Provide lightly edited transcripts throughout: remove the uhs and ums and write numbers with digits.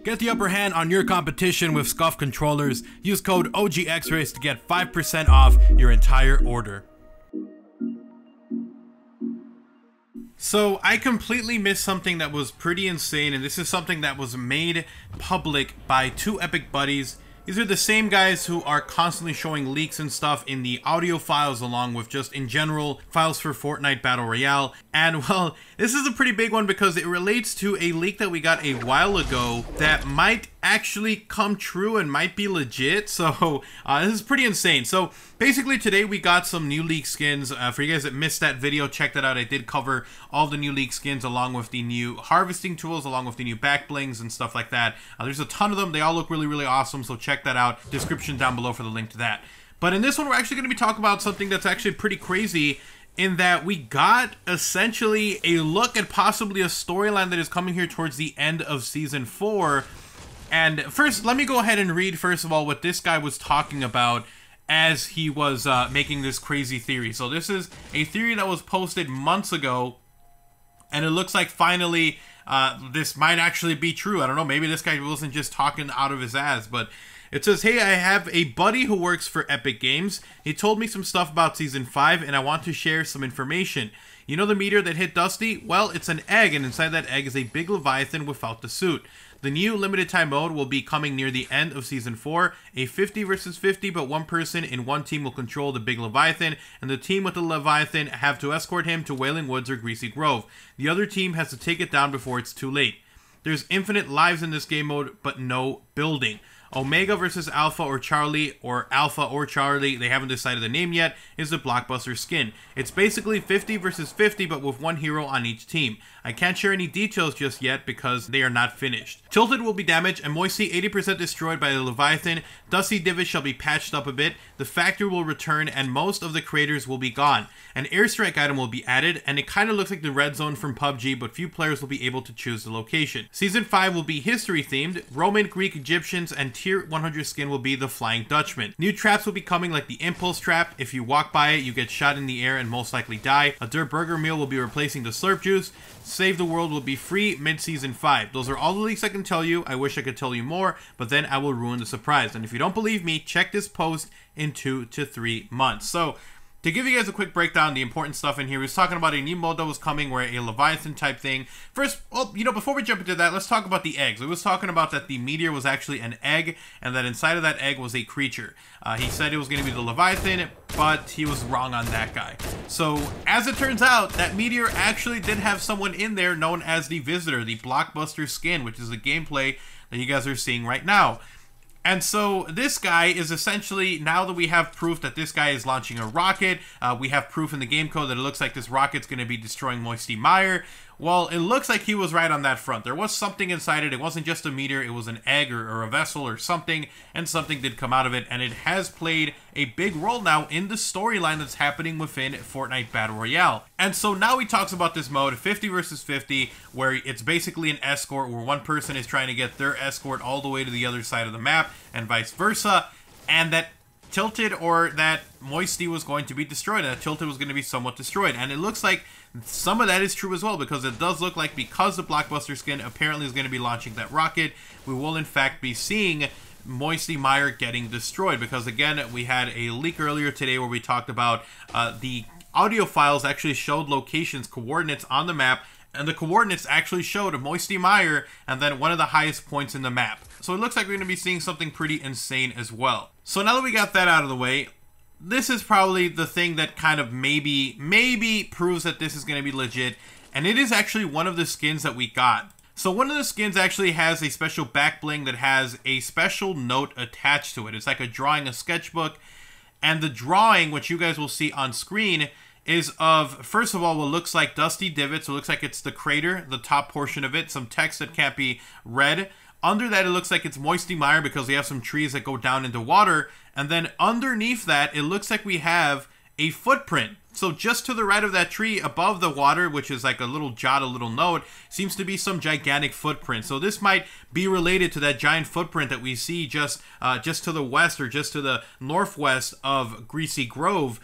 Get the upper hand on your competition with SCUF controllers. Use code OGXRAYZ to get 5% off your entire order. So I completely missed something that was pretty insane, and this is something that was made public by two epic buddies. These are the same guys who are constantly showing leaks and stuff in the audio files, along with just in general files for Fortnite Battle Royale. And well, this is a pretty big one because it relates to a leak that we got a while ago that might actually come true and might be legit. So this is pretty insane. So basically today we got some new leak skins. For you guys that missed that video, check that out. I did cover all the new leak skins along with the new harvesting tools, along with the new back blings and stuff like that. There's a ton of them. They all look really, really awesome. So check that out. Description down below for the link to that. But in this one, we're actually going to be talking about something that's actually pretty crazy, in that we got essentially a look at possibly a storyline that is coming here towards the end of Season 4. And first, let me go ahead and read, first of all, what this guy was talking about as he was making this crazy theory. So this is a theory that was posted months ago, and it looks like finally this might actually be true. I don't know, maybe this guy wasn't just talking out of his ass, but it says, "Hey, I have a buddy who works for Epic Games. He told me some stuff about Season 5, and I want to share some information. You know the meteor that hit Dusty? Well, it's an egg, and inside that egg is a big Leviathan without the suit. The new limited time mode will be coming near the end of Season 4, a 50 versus 50, but one person in one team will control the big Leviathan, and the team with the Leviathan have to escort him to Wailing Woods or Greasy Grove. The other team has to take it down before it's too late. There's infinite lives in this game mode, but no building. Omega versus Alpha or Charlie, they haven't decided the name yet, is the blockbuster skin. It's basically 50 versus 50, but with one hero on each team. I can't share any details just yet because they are not finished. Tilted will be damaged and Moisty 80% destroyed by the Leviathan. Dusty Divot shall be patched up a bit. The factory will return and most of the craters will be gone. An airstrike item will be added, and it kind of looks like the red zone from PUBG, but few players will be able to choose the location. Season 5 will be history themed. Roman, Greek, Egyptians, and Tier 100 skin will be the Flying Dutchman. New traps will be coming, like the Impulse Trap. If you walk by it, you get shot in the air and most likely die. A Dirt Burger meal will be replacing the Slurp Juice. Save the World will be free mid-season 5. Those are all the leaks I can tell you. I wish I could tell you more, but then I will ruin the surprise. And if you don't believe me, check this post in 2 to 3 months. So, to give you guys a quick breakdown, the important stuff in here, he was talking about a new mode that was coming where a Leviathan type thing. First, well, before we jump into that, let's talk about the eggs. It was talking about that the meteor was actually an egg, and that inside of that egg was a creature. He said it was going to be the Leviathan, but he was wrong on that guy. So, as it turns out, that meteor actually did have someone in there known as the Visitor, the blockbuster skin, which is the gameplay that you guys are seeing right now. And so this guy is essentially, now that we have proof that this guy is launching a rocket, we have proof in the game code that it looks like this rocket's going to be destroying Moisty Mire. Well, it looks like he was right on that front. There was something inside it. It wasn't just a meteor. It was an egg or a vessel or something, and something did come out of it. And it has played a big role now in the storyline that's happening within Fortnite Battle Royale. And so now he talks about this mode, 50 versus 50, where it's basically an escort, where one person is trying to get their escort all the way to the other side of the map, and vice versa. And that Tilted or that Moisty was going to be destroyed, and that Tilted was going to be somewhat destroyed. And it looks like some of that is true as well, because it does look like, because the blockbuster skin apparently is going to be launching that rocket, we will in fact be seeing Moisty Mire getting destroyed. Because again, we had a leak earlier today where we talked about the audio files actually showed locations, coordinates on the map, and the coordinates actually showed Moisty Mire and then one of the highest points in the map. So it looks like we're going to be seeing something pretty insane as well. So now that we got that out of the way, this is probably the thing that kind of maybe proves that this is going to be legit. And it is actually one of the skins that we got. So one of the skins actually has a special back bling that has a special note attached to it. It's like a drawing, a sketchbook. And the drawing, which you guys will see on screen, is of, first of all, what looks like Dusty Divot. So it looks like it's the crater, the top portion of it, some text that can't be read. Under that, it looks like it's Moisty Mire because we have some trees that go down into water. And then underneath that, it looks like we have a footprint. So just to the right of that tree above the water, which is like a little jot, a little note, seems to be some gigantic footprint. So this might be related to that giant footprint that we see just to the west or just to the northwest of Greasy Grove.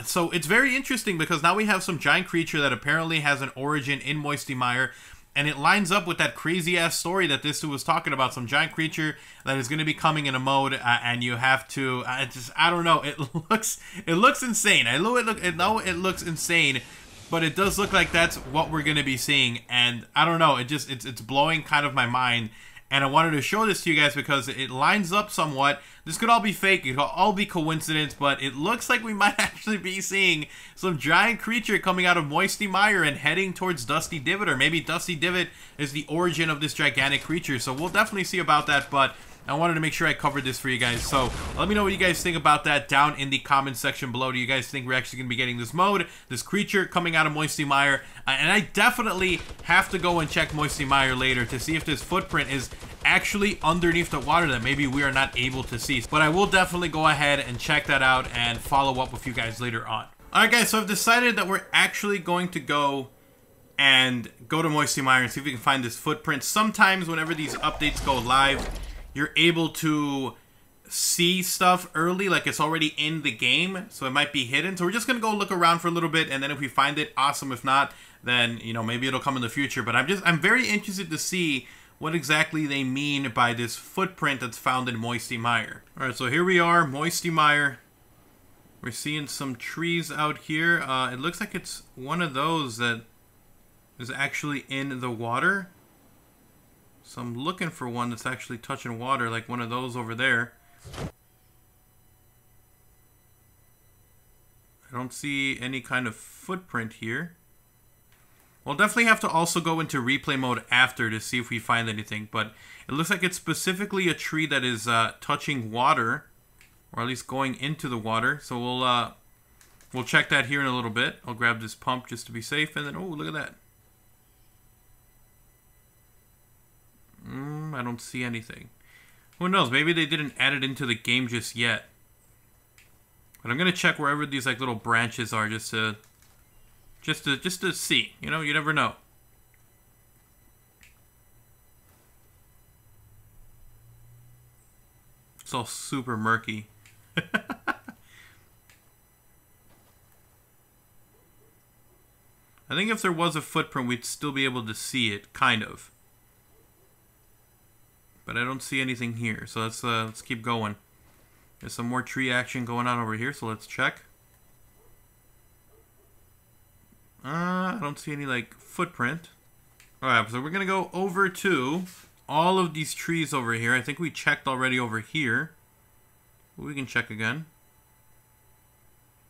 So it's very interesting because now we have some giant creature that apparently has an origin in Moisty Mire. And it lines up with that crazy-ass story that this dude was talking about. Some giant creature that is going to be coming in a mode, and you have to... I don't know. It looks insane. I know it looks insane, but it does look like that's what we're going to be seeing. And I don't know. It's blowing kind of my mind. And I wanted to show this to you guys because it lines up somewhat. This could all be fake. It could all be coincidence, but it looks like we might actually be seeing some giant creature coming out of Moisty Mire and heading towards Dusty Divot, or maybe Dusty Divot is the origin of this gigantic creature. So we'll definitely see about that, but I wanted to make sure I covered this for you guys. So let me know what you guys think about that down in the comment section below. Do you guys think we're actually going to be getting this mode, this creature coming out of Moisty Mire? And I definitely have to go and check Moisty Mire later to see if this footprint is actually underneath the water that maybe we are not able to see. But I will definitely go ahead and check that out and follow up with you guys later on. Alright guys, so I've decided that we're actually going to go to Moisty Mire and see if we can find this footprint. Sometimes whenever these updates go live, you're able to see stuff early, like it's already in the game, so it might be hidden. So we're just gonna go look around for a little bit, and then if we find it, awesome. If not, then you know, maybe it'll come in the future. But I'm very interested to see what exactly they mean by this footprint that's found in Moisty Mire. All right, so here we are, Moisty Mire. We're seeing some trees out here. It looks like it's one of those that is actually in the water. So I'm looking for one that's actually touching water, like one of those over there. I don't see any kind of footprint here. We'll definitely have to also go into replay mode after to see if we find anything, but it looks like it's specifically a tree that is touching water, or at least going into the water. So we'll check that here in a little bit. I'll grab this pump just to be safe, and then, oh, look at that. I don't see anything. Who knows? Maybe they didn't add it into the game just yet. But I'm gonna check wherever these like little branches are just to see. You know, you never know. It's all super murky. I think if there was a footprint, we'd still be able to see it, kind of. But I don't see anything here, so let's keep going. There's some more tree action going on over here, so let's check. I don't see any like footprint. Alright, so we're gonna go over to all of these trees over here. I think we checked already over here. We can check again.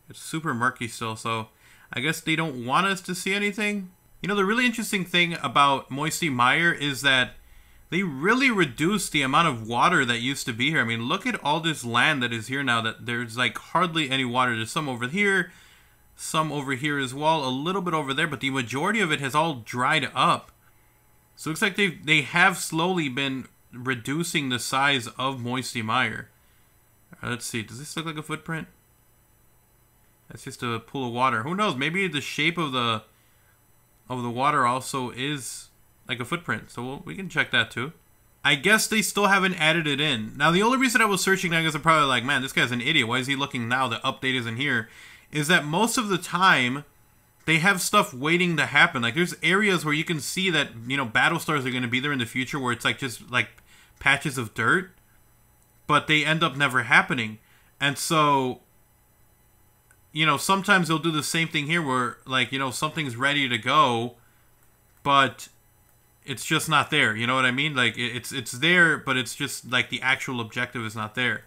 It's super murky still, so I guess they don't want us to see anything. You know, the really interesting thing about Moisty Mire is that they really reduced the amount of water that used to be here. I mean, look at all this land that is here now that there's like hardly any water. There's some over here, some over here as well, a little bit over there, but the majority of it has all dried up. So it looks like they have slowly been reducing the size of Moisty Mire. Let's see, does this look like a footprint? That's just a pool of water. Who knows? Maybe the shape of the water also is like a footprint, so we can check that too. I guess they still haven't added it in. Now, the only reason I was searching now, because I'm probably like, man, this guy's an idiot. Why is he looking now? The update isn't here. Is that most of the time, they have stuff waiting to happen. Like, there's areas where you can see that, you know, battle stars are going to be there in the future where it's like just like patches of dirt, but they end up never happening. And so, you know, sometimes they'll do the same thing here where, like, you know, something's ready to go, but it's just not there. You know what I mean? Like, it's there, but it's just like the actual objective is not there.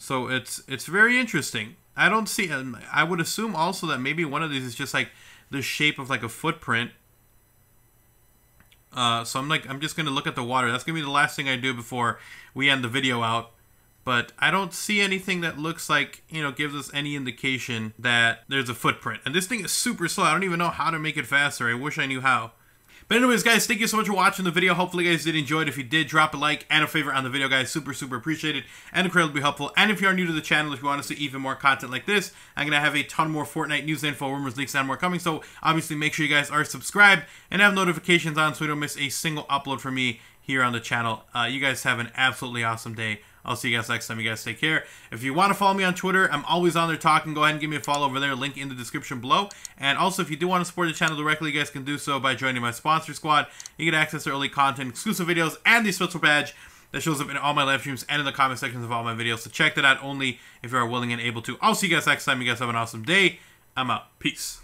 So it's very interesting. I don't see. I would assume also that maybe one of these is just like the shape of like a footprint. So I'm just gonna look at the water. That's gonna be the last thing I do before we end the video out. But I don't see anything that looks like, you know, gives us any indication that there's a footprint. And this thing is super slow. I don't even know how to make it faster. I wish I knew how. But anyways, guys, thank you so much for watching the video. Hopefully, you guys did enjoy it. If you did, drop a like and a favorite on the video, guys. Super, super appreciated and incredibly helpful. And if you are new to the channel, if you want to see even more content like this, I'm going to have a ton more Fortnite news, info, rumors, leaks, and more coming. So, obviously, make sure you guys are subscribed and have notifications on so you don't miss a single upload from me here on the channel. You guys have an absolutely awesome day. I'll see you guys next time. You guys take care. If you want to follow me on Twitter, I'm always on there talking. Go ahead and give me a follow over there. Link in the description below. And also, if you do want to support the channel directly, you guys can do so by joining my sponsor squad. You get access to early content, exclusive videos, and the special badge that shows up in all my live streams and in the comment sections of all my videos. So check that out only if you are willing and able to. I'll see you guys next time. You guys have an awesome day. I'm out. Peace.